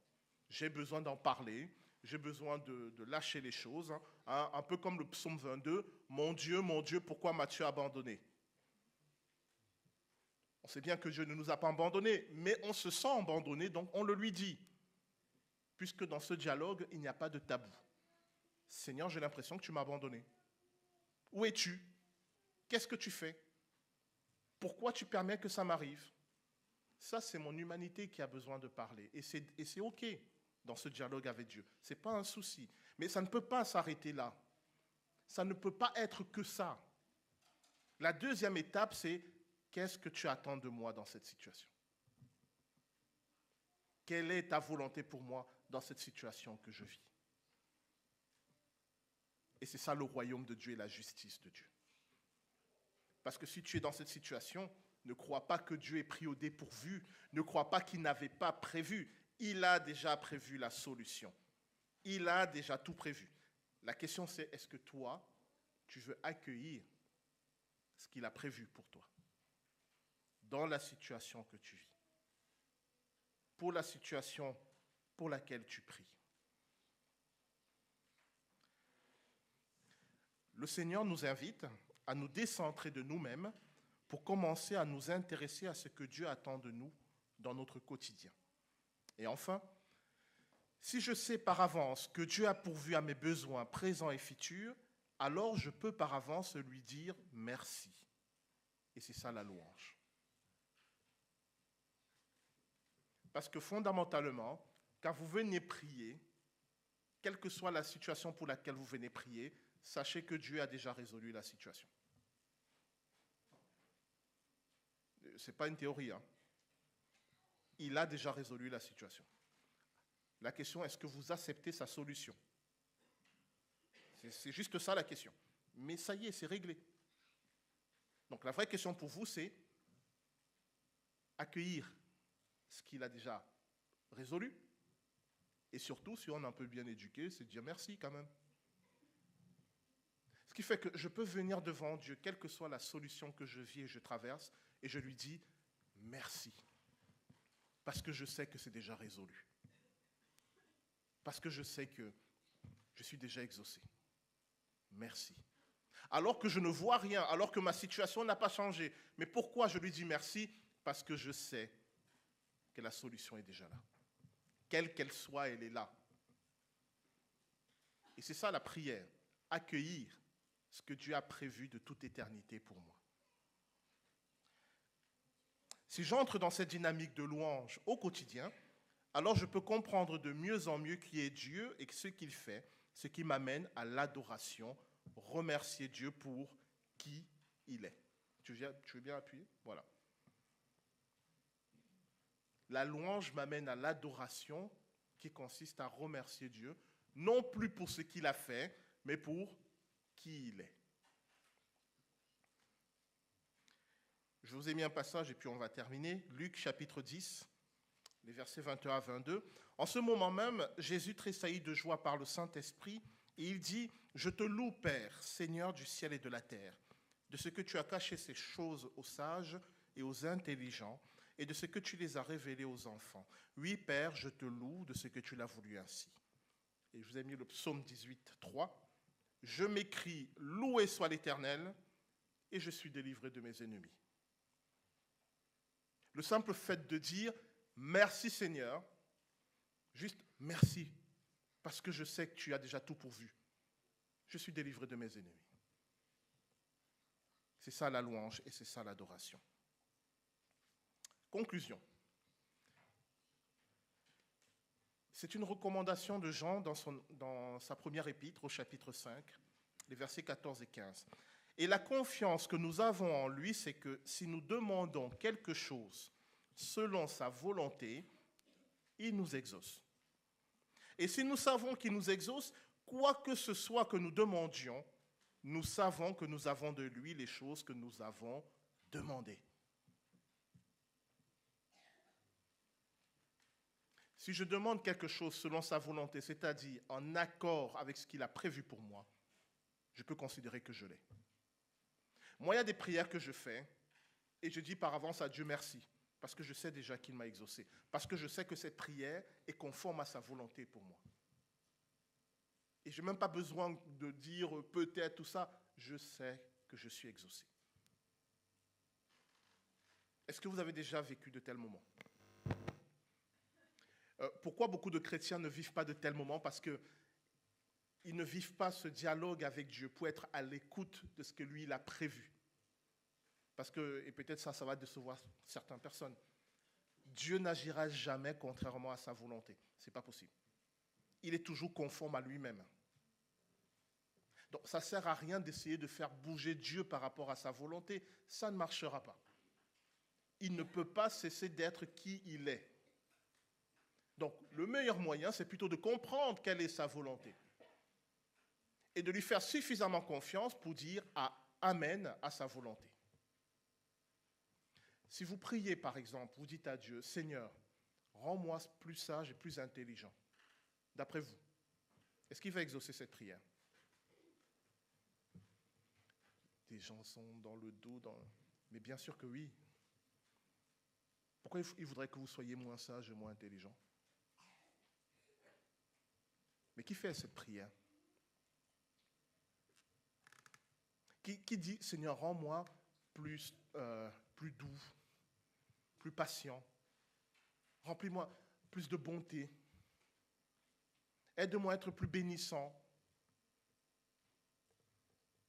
J'ai besoin d'en parler, j'ai besoin de lâcher les choses. Un peu comme le psaume 22, « Mon Dieu, pourquoi m'as-tu abandonné ?» On sait bien que Dieu ne nous a pas abandonnés, mais on se sent abandonné, donc on le lui dit. Puisque dans ce dialogue, il n'y a pas de tabou. Seigneur, j'ai l'impression que tu m'as abandonné. Où es-tu? Qu'est-ce que tu fais? Pourquoi tu permets que ça m'arrive? Ça, c'est mon humanité qui a besoin de parler. Et c'est OK dans ce dialogue avec Dieu. Ce n'est pas un souci. Mais ça ne peut pas s'arrêter là. Ça ne peut pas être que ça. La deuxième étape, c'est qu'est-ce que tu attends de moi dans cette situation? Quelle est ta volonté pour moi dans cette situation que je vis? Et c'est ça le royaume de Dieu et la justice de Dieu. Parce que si tu es dans cette situation, ne crois pas que Dieu est pris au dépourvu, ne crois pas qu'il n'avait pas prévu. Il a déjà prévu la solution. Il a déjà tout prévu. La question c'est, est-ce que toi, tu veux accueillir ce qu'il a prévu pour toi dans la situation que tu vis, pour la situation pour laquelle tu pries. Le Seigneur nous invite à nous décentrer de nous-mêmes pour commencer à nous intéresser à ce que Dieu attend de nous dans notre quotidien. Et enfin, si je sais par avance que Dieu a pourvu à mes besoins présents et futurs, alors je peux par avance lui dire merci. Et c'est ça la louange. Parce que fondamentalement, quand vous venez prier, quelle que soit la situation pour laquelle vous venez prier, sachez que Dieu a déjà résolu la situation. Ce n'est pas une théorie, hein. Il a déjà résolu la situation. La question, est-ce que vous acceptez sa solution? C'est juste ça la question. Mais ça y est, c'est réglé. Donc la vraie question pour vous, c'est accueillir ce qu'il a déjà résolu. Et surtout, si on est un peu bien éduqué, c'est dire merci quand même. Ce qui fait que je peux venir devant Dieu, quelle que soit la solution que je vis et je traverse, et je lui dis merci. Parce que je sais que c'est déjà résolu. Parce que je sais que je suis déjà exaucé. Merci. Alors que je ne vois rien, alors que ma situation n'a pas changé. Mais pourquoi je lui dis merci? Parce que je sais que la solution est déjà là. Quelle qu'elle soit, elle est là. Et c'est ça la prière, accueillir ce que Dieu a prévu de toute éternité pour moi. Si j'entre dans cette dynamique de louange au quotidien, alors je peux comprendre de mieux en mieux qui est Dieu et ce qu'il fait, ce qui m'amène à l'adoration, remercier Dieu pour qui il est. Tu veux bien appuyer? Voilà. La louange m'amène à l'adoration qui consiste à remercier Dieu, non plus pour ce qu'il a fait, mais pour qui il est. Je vous ai mis un passage et puis on va terminer. Luc chapitre 10, les versets 21 à 22. En ce moment même, Jésus tressaillit de joie par le Saint-Esprit et il dit « Je te loue, Père, Seigneur du ciel et de la terre, de ce que tu as caché ces choses aux sages et aux intelligents et de ce que tu les as révélées aux enfants. Oui, Père, je te loue de ce que tu l'as voulu ainsi. » Et je vous ai mis le psaume 18, 3. « Je m'écrie, loué soit l'Éternel, et je suis délivré de mes ennemis. » Le simple fait de dire « Merci Seigneur », juste « Merci », parce que je sais que tu as déjà tout pourvu. Je suis délivré de mes ennemis. C'est ça la louange et c'est ça l'adoration. Conclusion. C'est une recommandation de Jean dans sa première épître au chapitre 5, les versets 14 et 15. Et la confiance que nous avons en lui, c'est que si nous demandons quelque chose selon sa volonté, il nous exauce. Et si nous savons qu'il nous exauce, quoi que ce soit que nous demandions, nous savons que nous avons de lui les choses que nous avons demandées. Si je demande quelque chose selon sa volonté, c'est-à-dire en accord avec ce qu'il a prévu pour moi, je peux considérer que je l'ai. Moi, il y a des prières que je fais et je dis par avance à Dieu merci, parce que je sais déjà qu'il m'a exaucé, parce que je sais que cette prière est conforme à sa volonté pour moi. Et je n'ai même pas besoin de dire peut-être tout ça, je sais que je suis exaucé. Est-ce que vous avez déjà vécu de tels moments? Pourquoi beaucoup de chrétiens ne vivent pas de tels moments? Parce qu'ils ne vivent pas ce dialogue avec Dieu pour être à l'écoute de ce que lui il a prévu. Parce que, et peut-être ça va décevoir certaines personnes, Dieu n'agira jamais contrairement à sa volonté. Ce n'est pas possible. Il est toujours conforme à lui-même. Donc ça ne sert à rien d'essayer de faire bouger Dieu par rapport à sa volonté. Ça ne marchera pas. Il ne peut pas cesser d'être qui il est. Donc, le meilleur moyen, c'est plutôt de comprendre quelle est sa volonté. et de lui faire suffisamment confiance pour dire Amen à sa volonté. Si vous priez, par exemple, vous dites à Dieu, Seigneur, rends-moi plus sage et plus intelligent. D'après vous, est-ce qu'il va exaucer cette prière? Des gens sont dans le dos, mais bien sûr que oui. Pourquoi il voudrait que vous soyez moins sage et moins intelligent? Mais qui fait cette prière? Qui dit, Seigneur, rends-moi plus doux, plus patient, remplis-moi plus de bonté, aide-moi à être plus bénissant.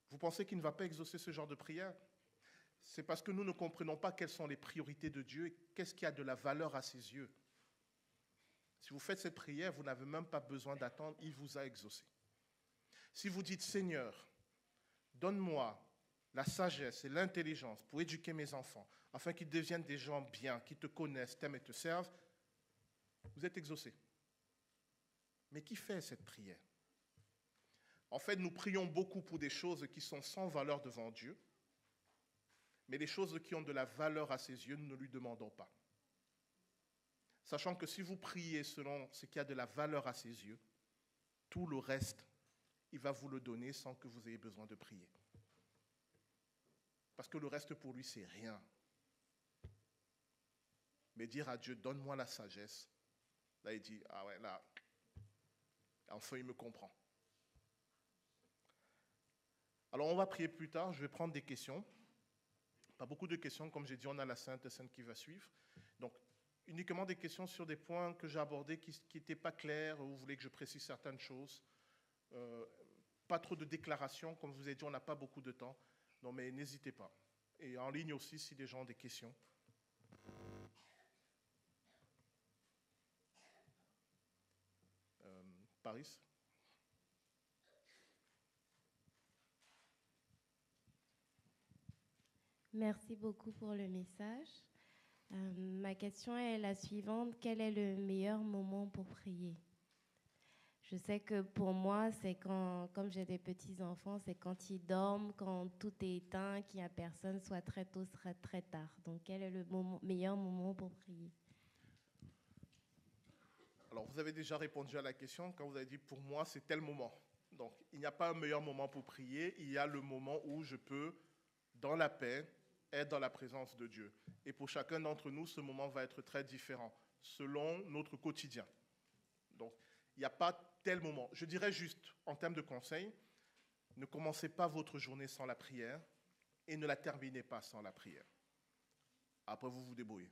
Vous pensez qu'il ne va pas exaucer ce genre de prière? C'est parce que nous ne comprenons pas quelles sont les priorités de Dieu et qu'est-ce qui a de la valeur à ses yeux. Si vous faites cette prière, vous n'avez même pas besoin d'attendre, il vous a exaucé. Si vous dites, Seigneur, donne-moi la sagesse et l'intelligence pour éduquer mes enfants, afin qu'ils deviennent des gens bien, qui te connaissent, t'aiment et te servent, vous êtes exaucé. Mais qui fait cette prière? En fait, nous prions beaucoup pour des choses qui sont sans valeur devant Dieu, mais les choses qui ont de la valeur à ses yeux, nous ne lui demandons pas. Sachant que si vous priez selon ce qui a de la valeur à ses yeux, tout le reste, il va vous le donner sans que vous ayez besoin de prier. Parce que le reste pour lui, c'est rien. Mais dire à Dieu, donne-moi la sagesse, là il dit, ah ouais, là, enfin il me comprend. Alors on va prier plus tard, je vais prendre des questions. Pas beaucoup de questions, comme j'ai dit, on a la Sainte Seine qui va suivre. Donc uniquement des questions sur des points que j'ai abordés qui n'étaient pas clairs, ou vous voulez que je précise certaines choses. Pas trop de déclarations, comme je vous ai dit, on n'a pas beaucoup de temps. Non mais n'hésitez pas. Et en ligne aussi, si des gens ont des questions. Paris? Merci beaucoup pour le message. Ma question est la suivante. Quel est le meilleur moment pour prier? Je sais que pour moi, c'est quand, comme j'ai des petits-enfants, c'est quand ils dorment, quand tout est éteint, qu'il n'y a personne, soit très tôt, soit très tard. Donc, quel est le meilleur moment pour prier? Alors, vous avez déjà répondu à la question quand vous avez dit, pour moi, c'est tel moment. Donc, il n'y a pas un meilleur moment pour prier. Il y a le moment où je peux, dans la paix, être dans la présence de Dieu. Et pour chacun d'entre nous, ce moment va être très différent, selon notre quotidien. Donc, il n'y a pas tel moment. Je dirais juste, en termes de conseils, ne commencez pas votre journée sans la prière et ne la terminez pas sans la prière. Après, vous vous débrouillez.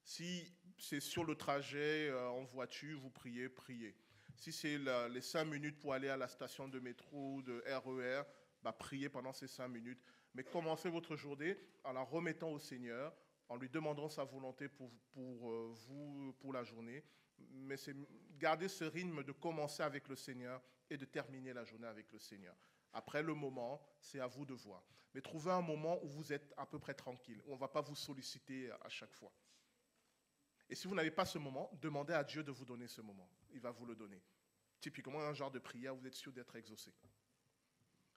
Si c'est sur le trajet, en voiture, vous priez, priez. Si c'est les 5 minutes pour aller à la station de métro, de RER, priez pendant ces 5 minutes. Mais commencez votre journée en la remettant au Seigneur, en lui demandant sa volonté pour vous, pour la journée. Mais c'est garder ce rythme de commencer avec le Seigneur et de terminer la journée avec le Seigneur. Après le moment, c'est à vous de voir. Mais trouvez un moment où vous êtes à peu près tranquille, où on ne va pas vous solliciter à chaque fois. Et si vous n'avez pas ce moment, demandez à Dieu de vous donner ce moment. Il va vous le donner. Typiquement, un genre de prière, vous êtes sûr d'être exaucé.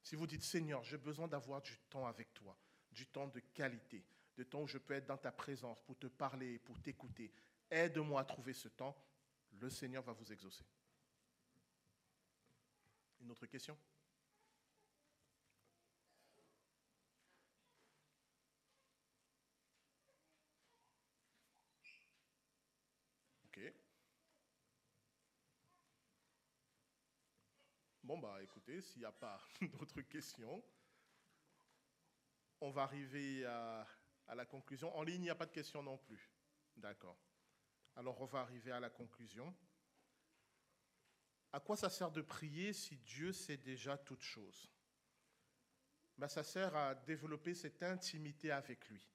Si vous dites, Seigneur, j'ai besoin d'avoir du temps avec toi, du temps de qualité, du temps où je peux être dans ta présence pour te parler, pour t'écouter, aide-moi à trouver ce temps, le Seigneur va vous exaucer. Une autre question? Ok. Bon, écoutez, s'il n'y a pas d'autres questions, on va arriver à la conclusion. En ligne, il n'y a pas de questions non plus. D'accord. Alors, on va arriver à la conclusion. À quoi ça sert de prier si Dieu sait déjà toutes choses? Ça sert à développer cette intimité avec lui,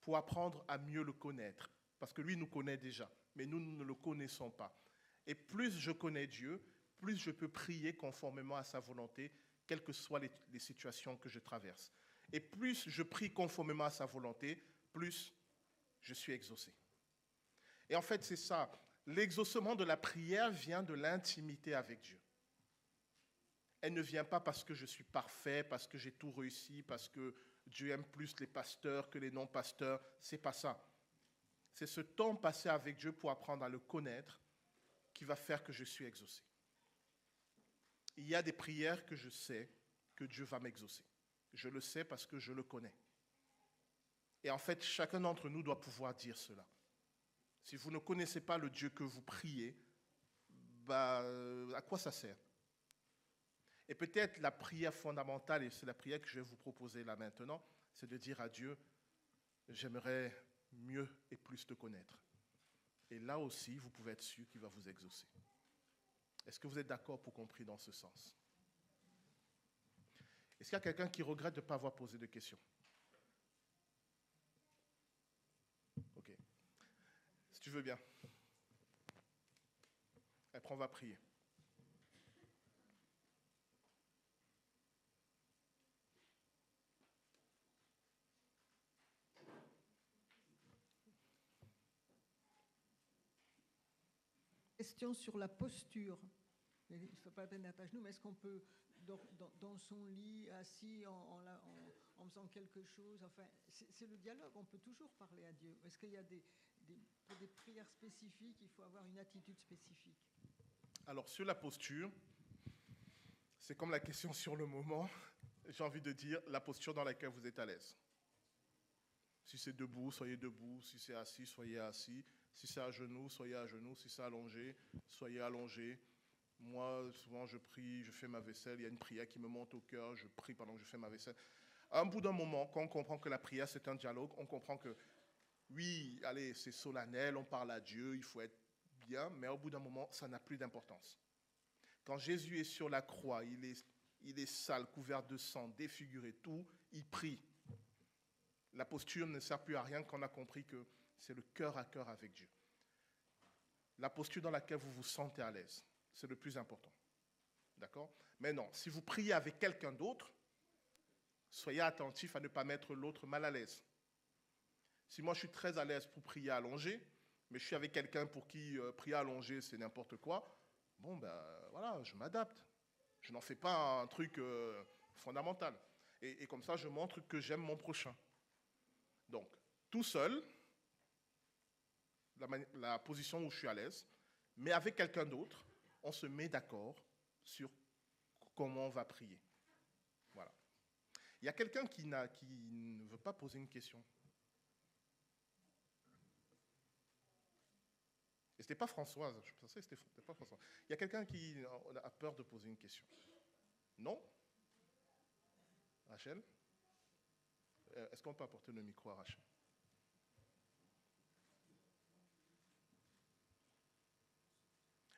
pour apprendre à mieux le connaître. Parce que lui nous connaît déjà, mais nous ne le connaissons pas. Et plus je connais Dieu, plus je peux prier conformément à sa volonté, quelles que soient les situations que je traverse. Et plus je prie conformément à sa volonté, plus je suis exaucé. Et en fait, c'est ça. L'exaucement de la prière vient de l'intimité avec Dieu. Elle ne vient pas parce que je suis parfait, parce que j'ai tout réussi, parce que Dieu aime plus les pasteurs que les non-pasteurs. C'est pas ça. C'est ce temps passé avec Dieu pour apprendre à le connaître qui va faire que je suis exaucé. Il y a des prières que je sais que Dieu va m'exaucer. Je le sais parce que je le connais. Et en fait, chacun d'entre nous doit pouvoir dire cela. Si vous ne connaissez pas le Dieu que vous priez, à quoi ça sert? Et peut-être la prière fondamentale, et c'est la prière que je vais vous proposer là maintenant, c'est de dire à Dieu, j'aimerais mieux et plus te connaître. Et là aussi, vous pouvez être sûr qu'il va vous exaucer. Est-ce que vous êtes d'accord pour qu'on prie dans ce sens? Est-ce qu'il y a quelqu'un qui regrette de ne pas avoir posé de questions? Ok. Si tu veux bien. Après, on va prier. Question sur la posture. Il ne faut pas la peine d'être à genoux, mais est-ce qu'on peut, dans son lit, assis, en faisant quelque chose, enfin, c'est le dialogue, on peut toujours parler à Dieu. Est-ce qu'il y a pour des prières spécifiques, il faut avoir une attitude spécifique? Alors, sur la posture, c'est comme la question sur le moment, j'ai envie de dire la posture dans laquelle vous êtes à l'aise. Si c'est debout, soyez debout. Si c'est assis, soyez assis. Si c'est à genoux, soyez à genoux. Si c'est allongé, soyez allongé. Moi, souvent, je prie, je fais ma vaisselle. Il y a une prière qui me monte au cœur. Je prie pendant que je fais ma vaisselle. À un bout d'un moment, quand on comprend que la prière, c'est un dialogue, on comprend que, oui, allez, c'est solennel, on parle à Dieu, il faut être bien, mais au bout d'un moment, ça n'a plus d'importance. Quand Jésus est sur la croix, il est sale, couvert de sang, défiguré, tout, il prie. La posture ne sert plus à rien quand on a compris que c'est le cœur à cœur avec Dieu. La posture dans laquelle vous vous sentez à l'aise, c'est le plus important. D'accord? Mais non, si vous priez avec quelqu'un d'autre, soyez attentif à ne pas mettre l'autre mal à l'aise. Si moi je suis très à l'aise pour prier allongé, mais je suis avec quelqu'un pour qui prier allongé c'est n'importe quoi, bon ben voilà, je m'adapte. Je n'en fais pas un truc fondamental. Et comme ça, je montre que j'aime mon prochain. Donc, tout seul, la position où je suis à l'aise, mais avec quelqu'un d'autre, on se met d'accord sur comment on va prier. Voilà. Il y a quelqu'un qui ne veut pas poser une question. Et ce n'était pas Françoise, je pensais que c'était pas Françoise. Il y a quelqu'un qui a peur de poser une question. Non? Rachel? Est-ce qu'on peut apporter le micro à Rachel?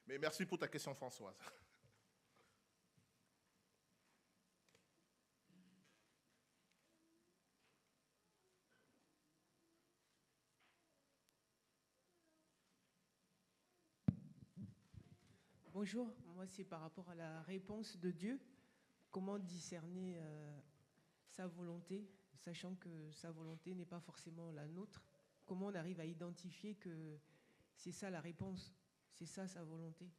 Mais merci pour ta question, Françoise. Bonjour, moi c'est par rapport à la réponse de Dieu. Comment discerner sa volonté, sachant que sa volonté n'est pas forcément la nôtre? Comment on arrive à identifier que c'est ça la réponse, c'est ça sa volonté?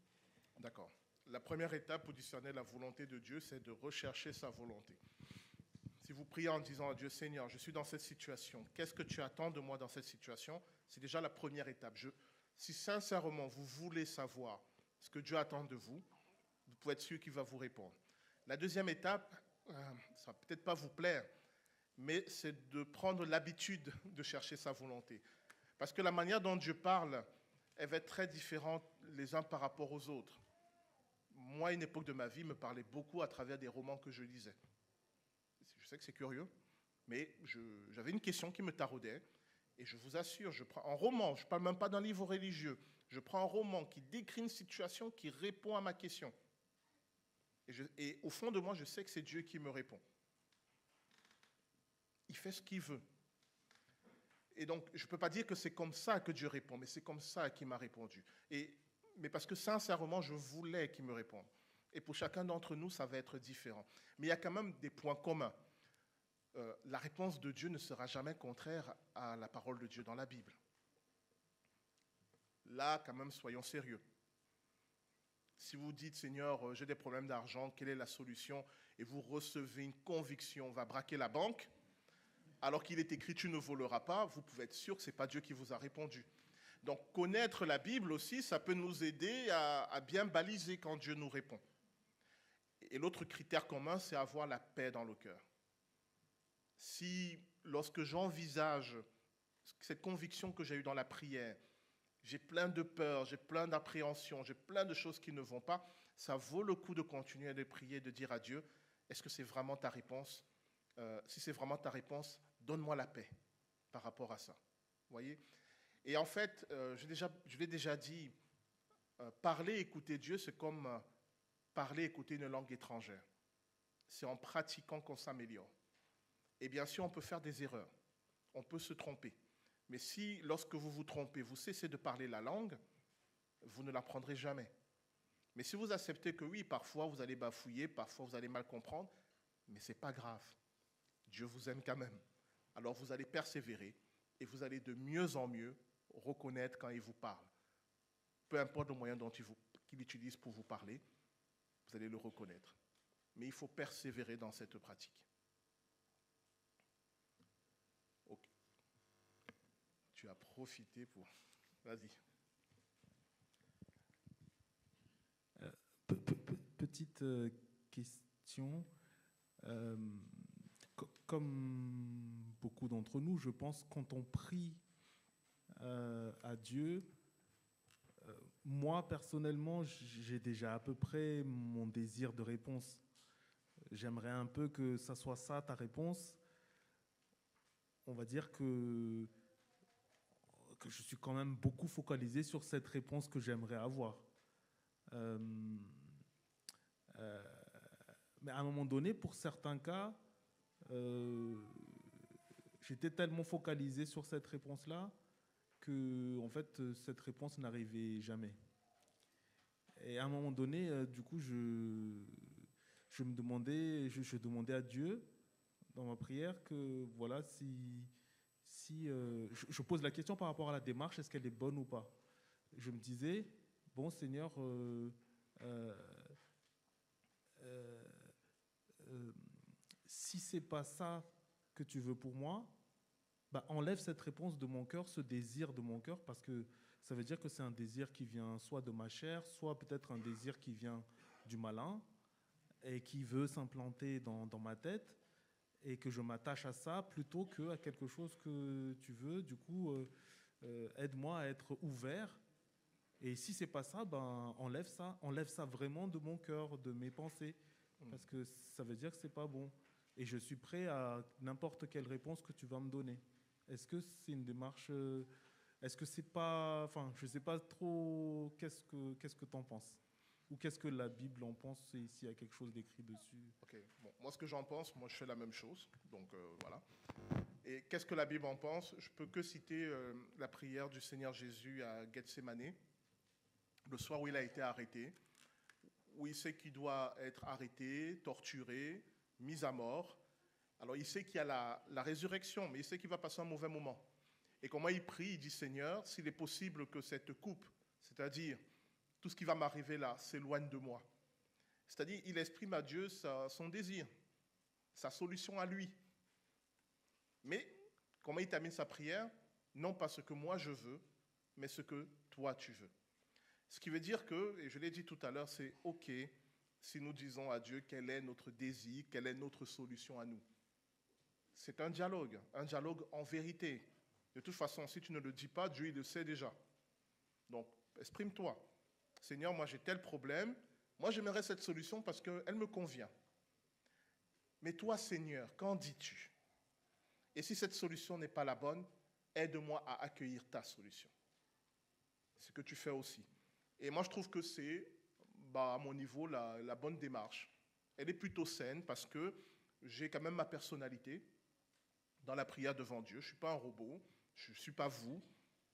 D'accord. La première étape pour discerner la volonté de Dieu, c'est de rechercher sa volonté. Si vous priez en disant à Dieu, Seigneur, je suis dans cette situation, qu'est-ce que tu attends de moi dans cette situation? C'est déjà la première étape. Si sincèrement vous voulez savoir ce que Dieu attend de vous, vous pouvez être sûr qu'il va vous répondre. La deuxième étape, ça ne va peut-être pas vous plaire, mais c'est de prendre l'habitude de chercher sa volonté. Parce que la manière dont Dieu parle, elle va être très différente les uns par rapport aux autres. Moi, à une époque de ma vie, me parlait beaucoup à travers des romans que je lisais. Je sais que c'est curieux, mais j'avais une question qui me taraudait, et je vous assure, je prends un roman, je ne parle même pas d'un livre religieux, je prends un roman qui décrit une situation qui répond à ma question. Et au fond de moi, je sais que c'est Dieu qui me répond. Il fait ce qu'il veut. Et donc, je ne peux pas dire que c'est comme ça que Dieu répond, mais c'est comme ça qu'il m'a répondu. Mais parce que sincèrement, je voulais qu'il me réponde. Et pour chacun d'entre nous, ça va être différent. Mais il y a quand même des points communs. La réponse de Dieu ne sera jamais contraire à la parole de Dieu dans la Bible. Là, quand même, soyons sérieux. Si vous dites, Seigneur, j'ai des problèmes d'argent, quelle est la solution? Et vous recevez une conviction, on va braquer la banque, alors qu'il est écrit, tu ne voleras pas, vous pouvez être sûr que ce n'est pas Dieu qui vous a répondu. Donc, connaître la Bible aussi, ça peut nous aider à bien baliser quand Dieu nous répond. Et l'autre critère commun, c'est avoir la paix dans le cœur. Si, lorsque j'envisage cette conviction que j'ai eue dans la prière, j'ai plein de peur, j'ai plein d'appréhension, j'ai plein de choses qui ne vont pas, ça vaut le coup de continuer de prier, de dire à Dieu, est-ce que c'est vraiment ta réponse? Si c'est vraiment ta réponse, donne-moi la paix par rapport à ça. Vous voyez? Et en fait, je l'ai déjà dit, parler, écouter Dieu, c'est comme parler, écouter une langue étrangère. C'est en pratiquant qu'on s'améliore. Et bien sûr, on peut faire des erreurs, on peut se tromper. Mais si, lorsque vous vous trompez, vous cessez de parler la langue, vous ne l'apprendrez jamais. Mais si vous acceptez que oui, parfois vous allez bafouiller, parfois vous allez mal comprendre, mais ce n'est pas grave. Dieu vous aime quand même. Alors vous allez persévérer et vous allez de mieux en mieux reconnaître quand il vous parle. Peu importe le moyen qu'il utilise pour vous parler, vous allez le reconnaître. Mais il faut persévérer dans cette pratique. Ok. Tu as profité pour... Vas-y. Petite question. Comme beaucoup d'entre nous, je pense quand on prie à Dieu, moi personnellement, j'ai déjà à peu près mon désir de réponse. J'aimerais un peu que ça soit ça ta réponse. On va dire que je suis quand même beaucoup focalisé sur cette réponse que j'aimerais avoir. Mais à un moment donné, pour certains cas, j'étais tellement focalisé sur cette réponse-là que, en fait, cette réponse n'arrivait jamais. Et à un moment donné, du coup, je demandais à Dieu dans ma prière que, voilà, je pose la question par rapport à la démarche, est-ce qu'elle est bonne ou pas? Je me disais, bon Seigneur, si c'est pas ça que tu veux pour moi, bah enlève cette réponse de mon cœur, ce désir de mon cœur, parce que ça veut dire que c'est un désir qui vient soit de ma chair, soit peut-être un désir qui vient du malin et qui veut s'implanter dans ma tête et que je m'attache à ça plutôt qu'à quelque chose que tu veux. Du coup, aide-moi à être ouvert. Et si c'est pas ça, ben enlève ça vraiment de mon cœur, de mes pensées, parce que ça veut dire que c'est pas bon. Et je suis prêt à n'importe quelle réponse que tu vas me donner. Est-ce que c'est une démarche? Est-ce que c'est pas... Enfin, je sais pas trop qu'est-ce que tu en penses? Ou qu'est-ce que la Bible en pense s'il y a quelque chose d'écrit dessus? Ok, bon, moi ce que j'en pense, moi je fais la même chose, donc voilà. Et qu'est-ce que la Bible en pense? Je peux que citer la prière du Seigneur Jésus à Gethsémanée, le soir où il a été arrêté, où il sait qu'il doit être arrêté, torturé, mis à mort. Alors il sait qu'il y a la résurrection, mais il sait qu'il va passer un mauvais moment. Et comment il prie, il dit, Seigneur, s'il est possible que cette coupe, c'est-à-dire tout ce qui va m'arriver là, s'éloigne de moi. C'est-à-dire, il exprime à Dieu son désir, sa solution à lui. Mais comment il termine sa prière? Non pas ce que moi je veux, mais ce que toi tu veux. Ce qui veut dire que, et je l'ai dit tout à l'heure, c'est OK si nous disons à Dieu quel est notre désir, quelle est notre solution à nous. C'est un dialogue en vérité. De toute façon, si tu ne le dis pas, Dieu il le sait déjà. Donc, exprime-toi. Seigneur, moi j'ai tel problème, moi j'aimerais cette solution parce qu'elle me convient. Mais toi, Seigneur, qu'en dis-tu? Et si cette solution n'est pas la bonne, aide-moi à accueillir ta solution. C'est ce que tu fais aussi. Et moi je trouve que c'est, à mon niveau, la bonne démarche. Elle est plutôt saine parce que j'ai quand même ma personnalité dans la prière devant Dieu. Je ne suis pas un robot, je ne suis pas vous.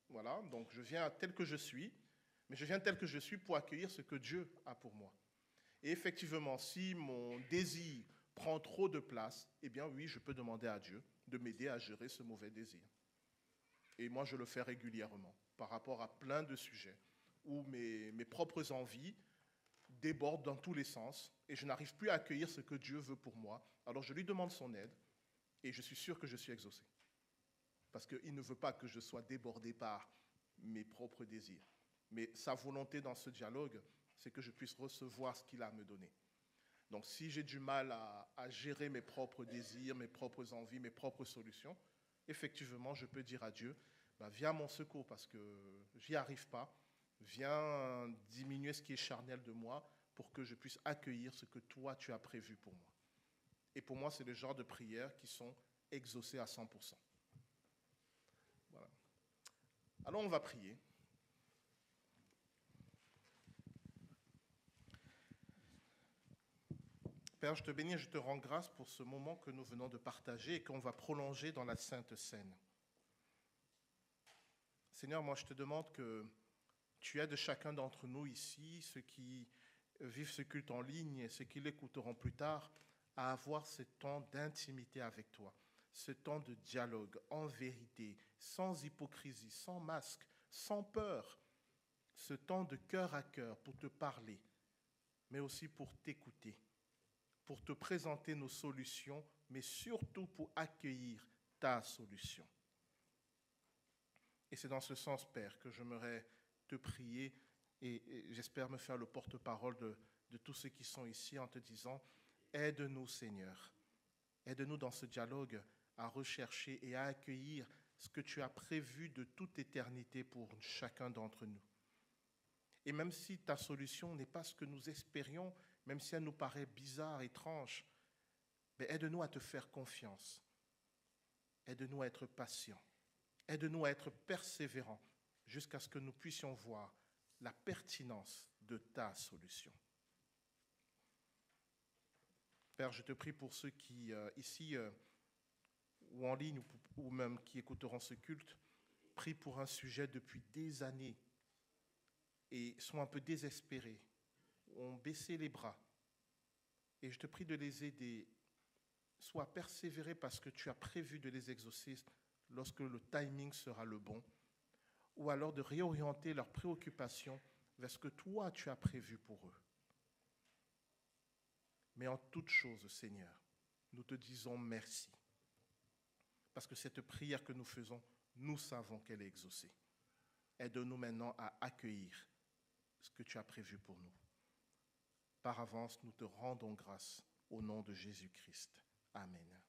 Voilà, donc je viens tel que je suis, mais je viens tel que je suis pour accueillir ce que Dieu a pour moi. Et effectivement, si mon désir prend trop de place, eh bien oui, je peux demander à Dieu de m'aider à gérer ce mauvais désir. Et moi, je le fais régulièrement par rapport à plein de sujets où mes propres envies déborde dans tous les sens et je n'arrive plus à accueillir ce que Dieu veut pour moi. Alors je lui demande son aide et je suis sûr que je suis exaucé. Parce qu'il ne veut pas que je sois débordé par mes propres désirs. Mais sa volonté dans ce dialogue, c'est que je puisse recevoir ce qu'il a à me donner. Donc si j'ai du mal à gérer mes propres désirs, mes propres envies, mes propres solutions, effectivement, je peux dire à Dieu, viens à mon secours parce que j'y arrive pas. Viens diminuer ce qui est charnel de moi pour que je puisse accueillir ce que toi, tu as prévu pour moi. Et pour moi, c'est le genre de prières qui sont exaucées à 100%. Voilà. Alors, on va prier. Père, je te bénis et je te rends grâce pour ce moment que nous venons de partager et qu'on va prolonger dans la Sainte Seine. Seigneur, moi, je te demande que tu aides chacun d'entre nous ici, ceux qui vivent ce culte en ligne et ceux qui l'écouteront plus tard, à avoir ce temps d'intimité avec toi, ce temps de dialogue en vérité, sans hypocrisie, sans masque, sans peur, ce temps de cœur à cœur pour te parler, mais aussi pour t'écouter, pour te présenter nos solutions, mais surtout pour accueillir ta solution. Et c'est dans ce sens, Père, que j'aimerais te prier et j'espère me faire le porte-parole de tous ceux qui sont ici en te disant, aide-nous Seigneur, aide-nous dans ce dialogue à rechercher et à accueillir ce que tu as prévu de toute éternité pour chacun d'entre nous. Et même si ta solution n'est pas ce que nous espérions, même si elle nous paraît bizarre, étrange, mais aide-nous à te faire confiance, aide-nous à être patients, aide-nous à être persévérants jusqu'à ce que nous puissions voir la pertinence de ta solution. Père, je te prie pour ceux qui, ici, ou en ligne, ou même qui écouteront ce culte, prient pour un sujet depuis des années et sont un peu désespérés, ont baissé les bras. Et je te prie de les aider, soit à persévérer parce que tu as prévu de les exaucer lorsque le timing sera le bon, ou alors de réorienter leurs préoccupations vers ce que toi tu as prévu pour eux. Mais en toute chose, Seigneur, nous te disons merci. Parce que cette prière que nous faisons, nous savons qu'elle est exaucée. Aide-nous maintenant à accueillir ce que tu as prévu pour nous. Par avance, nous te rendons grâce au nom de Jésus-Christ. Amen.